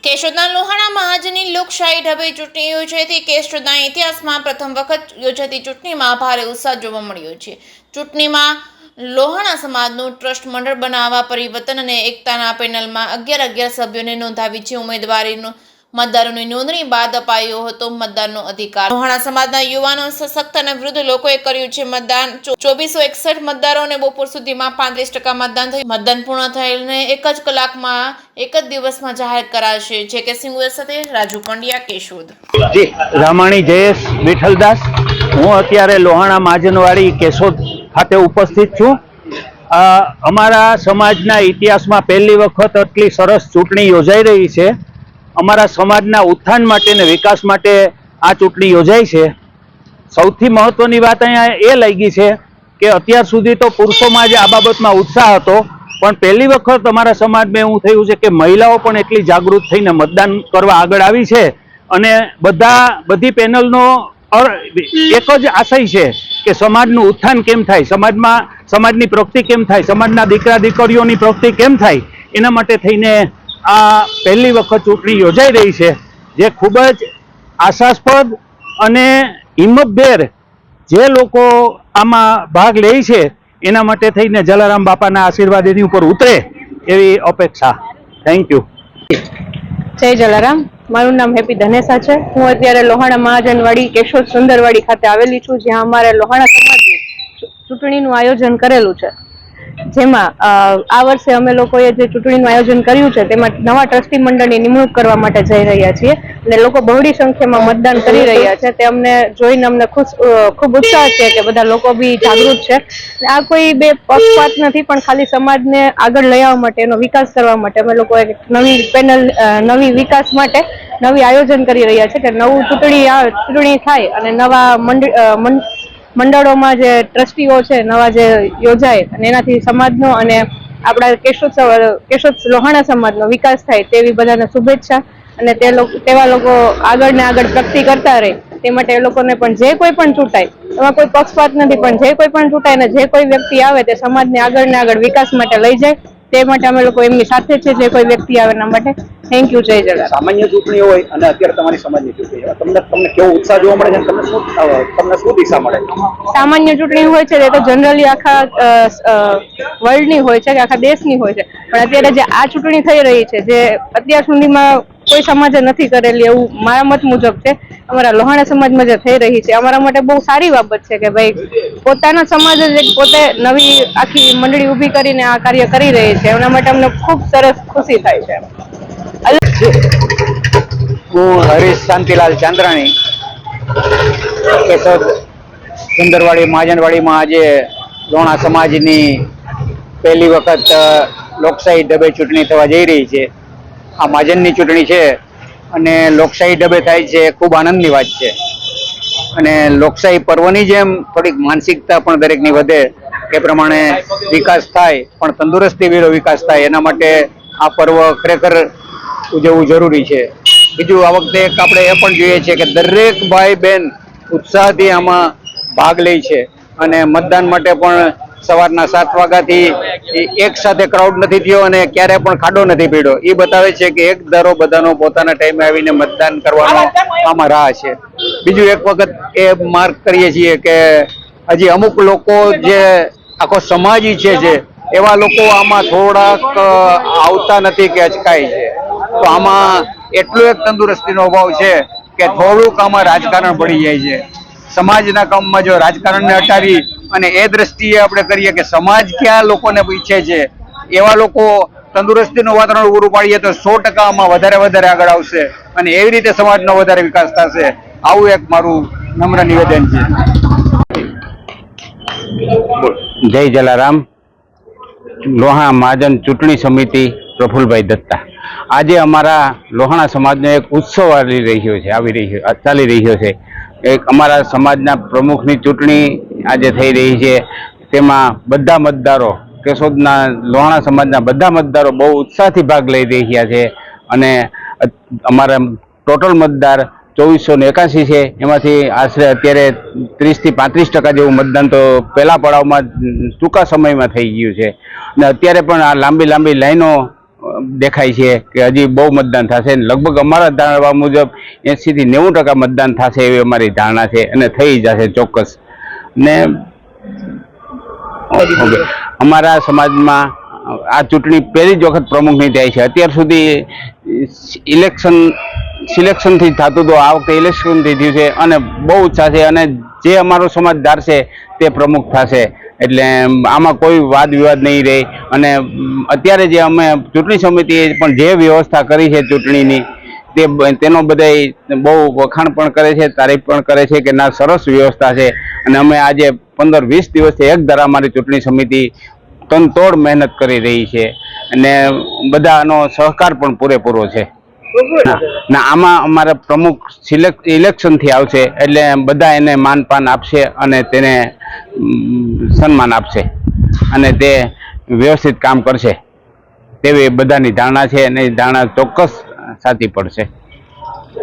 કેશોદના લોહાણા મહાજનની લોકશાહી ઢબે ચૂંટણી યોજાઈ હતી। કેશોદના ઇતિહાસમાં પ્રથમ વખત યોજાતી ચૂંટણીમાં ભારે ઉત્સાહ જોવા મળ્યો છે। ચૂંટણીમાં લોહાણા સમાજનું ટ્રસ્ટ મંડળ બનાવવા પરિવર્તન અને એકતાના પેનલમાં 11 સભ્યોને નોંધાવી છે। ઉમેદવારીનું મતદારોની નોંધણી બાદ અપાયો હતો મતદાનનો અધિકાર। લોહાણા સમાજના યુવાનો, સશક્ત અને વૃદ્ધ લોકોએ કર્યું છે મતદાન। 2461 મતદારોને બપોર સુધીમાં 35% મતદાન થયું। મતદાન પૂર્ણ થયેલને એક જ કલાકમાં એક જ દિવસમાં જાહેર કરાશે। જે કે સિંગુ સાથે રાજુ પંડ્યા, કેશોદ। જી, રામાણી જયેશ વિઠ્ઠલદાસ, હું અત્યારે લોહાણા મહાજનવાડી કેશોદ ખાતે ઉપસ્થિત છું। અમારા સમાજના ઇતિહાસમાં પહેલી વખત આટલી સરસ ચૂંટણી યોજાઈ રહી છે। અમારા સમાજના ઉત્થાન માટે અને વિકાસ માટે આ ચૂંટણી યોજાઈ છે। સૌથી મહત્વની વાત અહીંયા એ લાગી છે કે અત્યાર સુધી તો પુરુષોમાં જ આ બાબતમાં ઉત્સાહ હતો, પણ પહેલી વખત અમારા સમાજમાં એવું થયું છે કે મહિલાઓ પણ એટલી જાગૃત થઈને મતદાન કરવા આગળ આવી છે। અને બધી પેનલનો એક જ આશય છે કે સમાજનું ઉત્થાન કેમ થાય, સમાજની પ્રગતિ કેમ થાય, સમાજના દીકરા દીકરીઓની પ્રગતિ કેમ થાય, એના માટે થઈને આ પહેલી વખત ચૂંટણી યોજાઈ રહી છે, જે ખૂબ જ આશાસ્પદ અને હિંમતભેર જે લોકો આમાં ભાગ લે છે એના માટે થઈને જલારામ બાપાના આશીર્વાદ એની ઉપર ઉતરે એવી અપેક્ષા। Thank you. જય જલારામ। મારું નામ હેપી ધનેસા છે। હું અત્યારે લોહાણા મહાજનવાડી કેશોદ સુંદરવાડી ખાતે આવેલી છું, જ્યાં અમારે લોહાણા સમાજની ચૂંટણીનું આયોજન કરેલું છે। જેમાં આ વર્ષે અમે લોકોએ જે ચૂંટણીનું આયોજન કર્યું છે તેમાં નવા ટ્રસ્ટી મંડળની નિમણૂક કરવા માટે જઈ રહ્યા છીએ અને લોકો બહોળી સંખ્યામાં મતદાન કરી રહ્યા છે। તે અમને જોઈને અમને ખૂબ ઉત્સાહ છે કે બધા લોકો બી જાગૃત છે। આ કોઈ બે પક્ષપાત નથી, પણ ખાલી સમાજને આગળ લઈ આવવા માટે, એનો વિકાસ કરવા માટે અમે લોકો એક નવી પેનલ, નવી વિકાસ માટે નવી આયોજન કરી રહ્યા છે કે નવું ચૂંટણી થાય અને નવા મંડળોમાં જે ટ્રસ્ટીઓ છે નવા જે યોજાય અને એનાથી સમાજનો અને આપણા કેશોદ લોહાણા સમાજનો વિકાસ થાય તેવી બધાને શુભેચ્છા। અને તેવા લોકો આગળ ને આગળ પ્રગતિ કરતા રહે તે માટે એ લોકોને પણ જે કોઈ પણ ચૂંટાય, એમાં કોઈ પક્ષપાત નથી, પણ જે કોઈ પણ ચૂંટાય ને જે કોઈ વ્યક્તિ આવે તે સમાજને આગળ ને આગળ વિકાસ માટે લઈ જાય તે માટે અમે લોકો એમની સાથે છે, જે કોઈ વ્યક્તિ આવે એના માટે। Thank you. જય જલારામ। સામાન્ય ચૂંટણી હોય અને અત્યારે તમારી સમાજની ચૂંટણી, તમને કેવો ઉત્સાહ જોવા મળે છે? તમને શું દિશા મળે? સામાન્ય ચૂંટણી હોય છે તે તો જનરલી આખા વર્લ્ડની હોય છે કે આખા દેશની હોય છે, પણ અત્યારે જે આ ચૂંટણી થઈ રહી છે જે અત્યાર સુધીમાં કોઈ સમાજે નથી કરેલી એવું મારા મત મુજબ છે। અમારા લોહાણા સમાજમાં જે થઈ રહી છે અમારા માટે બહુ સારી બાબત છે કે ભાઈ પોતાના સમાજ જ પોતે નવી આખી મંડળી ઊભી કરીને આ કાર્ય કરી રહી છે, એના માટે અમને ખૂબ સરસ ખુશી થાય છે। હું હરીશ શાંતિલાલ ચાંદ્રાણી, કેશોદ સુંદરવાડી મહાજનવાડીમાં આજે લોહાણા સમાજની પહેલી વખત લોકશાહી ઢબે ચૂંટણી થવા જઈ રહી છે। આ મહાજનની ચૂંટણી છે અને લોકશાહી ઢબે થાય છે, ખૂબ આનંદની વાત છે। અને લોકશાહી પર્વની જેમ થોડીક માનસિકતા પણ દરેકની વધે, એ પ્રમાણે વિકાસ થાય, પણ તંદુરસ્તીભેરો વિકાસ થાય, એના માટે આ પર્વ ખરેખર ઉજવવું જરૂરી છે। બીજું, આ વખતે આપણે એ પણ જોઈએ છીએ કે દરેક ભાઈ બહેન ઉત્સાહથી આમાં ભાગ લે છે અને મતદાન માટે પણ સવારના 7 વાગ્યાથી એક સાથે ક્રાઉડ નથી થયો અને ક્યારે પણ ખાડો નથી પડ્યો। એ બતાવે છે કે એક ધારો બધાનો પોતાના ટાઈમે આવીને મતદાન કરવાનો આમાં રાહ છે। બીજું, એક વખત એ માર્ક કરીએ છીએ કે હજી અમુક લોકો જે આખો સમાજ ઈચ્છે છે એવા લોકો આમાં થોડાક આવતા નથી કે અચકાય છે। તો આમાં એટલો એક તંદુરસ્તીનો અભાવ છે કે થોડુંક આમાં રાજકારણ પડી જાય છે। સમાજના કામમાં જો રાજકારણને હટાવી અને એ દ્રષ્ટિએ આપણે કરીએ કે સમાજ ક્યાં લોકોને ઈચ્છે છે એવા લોકો તંદુરસ્તીનું વાતાવરણ પૂરું પાડીએ તો 100% આમાં વધારે આગળ આવશે અને એવી રીતે સમાજનો વધારે વિકાસ થશે। આવું એક મારું નમ્ર નિવેદન છે। જય જલારામ। લોહાણા મહાજન ચૂંટણી સમિતિ, પ્રફુલભાઈ દત્તા। આજે અમારા લોહાણા સમાજનો એક ઉત્સવ ચાલી રહ્યો છે। એક અમારા સમાજના પ્રમુખની ચૂંટણી આજે થઈ રહી છે, તેમાં બધા મતદારો, કેશોદના લોહાણા સમાજના બધા મતદારો બહુ ઉત્સાહથી ભાગ લઈ રહ્યા છે અને અમારા ટોટલ મતદાર 2481 છે, એમાંથી આશરે અત્યારે 30 થી 35% જેવું મતદાન તો પહેલા પડાવમાં ટૂંકા સમયમાં થઈ ગયું છે અને અત્યારે પણ આ લાંબી લાઈનો દેખાય છે કે હજી બહુ મતદાન થશે. લગભગ અમારા ધારણા મુજબ 80 થી 90% મતદાન થશે એવી અમારી ધારણા છે અને થઈ જશે ચોક્કસ. ને અમારા સમાજમાં આ ચૂંટણી પહેલી જ વખત પ્રમુખની થાય છે. અત્યાર સુધી સિલેક્શનથી થતું હતું, આ વખતે ઇલેક્શનથી થયું છે અને બહુ ઉત્સાહ છે અને જે અમારો સમાજ ધારશે તે પ્રમુખ થશે. એટલે આમાં કોઈ વાદ વિવાદ નહીં રહે. અને અત્યારે જે અમે ચૂંટણી સમિતિએ પણ જે વ્યવસ્થા કરી છે ચૂંટણીની તેનો બધાય બહુ વખાણ પણ કરે છે, તારીફ પણ કરે છે કે ના સરસ વ્યવસ્થા છે. અને અમે આજે 15-20 દિવસથી એક ધારા અમારી ચૂંટણી સમિતિ તનતોડ મહેનત કરી રહી છે અને બધાનો સહકાર પણ પૂરેપૂરો છે. ના આમાં અમારા પ્રમુખ ઇલેક્શનથી આવશે એટલે બધા એને માનપાન આપશે અને તેને સન્માન આપશે અને તે વ્યવસ્થિત કામ કરશે તેવી બધાની ધારણા છે અને ધારણા ચોક્કસ સાચી પડશે.